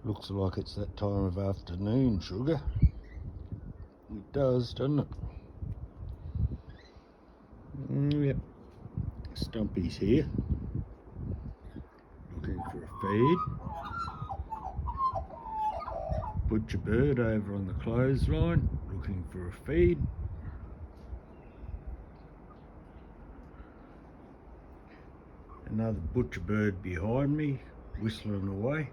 Looks like it's that time of afternoon, sugar. It does, doesn't it? Yep. Stumpy's here. Looking for a feed. Butcher bird over on the clothesline. Looking for a feed. Another butcher bird behind me, whistling away.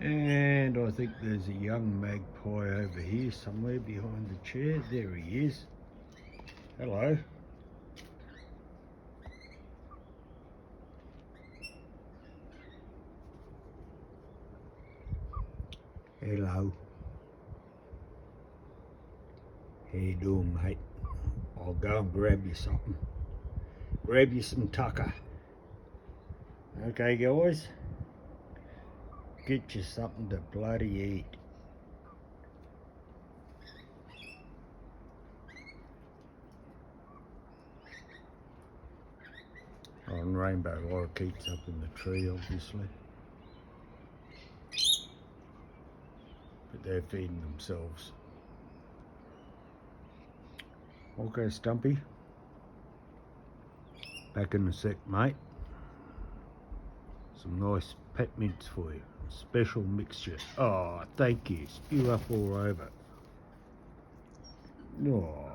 And I think there's a young magpie over here somewhere behind the chair. There he is. Hello. Hello. How you doing, mate? I'll go and grab you something. Grab you some tucker. Okay, guys? Get you something to bloody eat. And rainbow lorikeets up in the tree, obviously. But they're feeding themselves. Okay, Stumpy. Back in a sec, mate. Some nice pet mints for you. Special mixture. Oh, thank you. Spew up all over. Oh.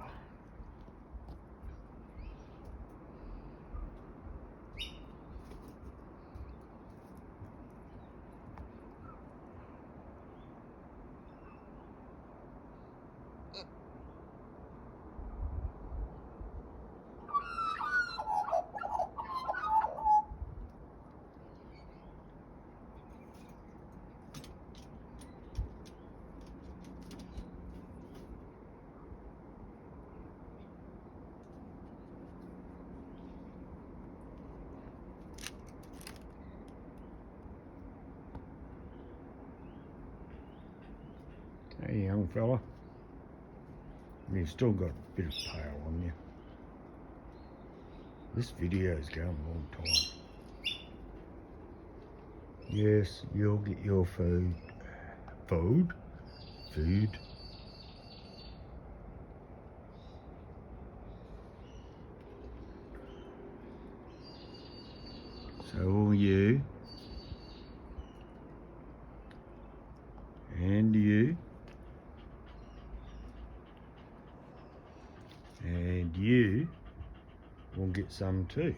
Hey, young fella. You've still got a bit of pale on you. This video's going a long time. Yes, you'll get your food. Food? Food? So will you. And you. And you will get some too.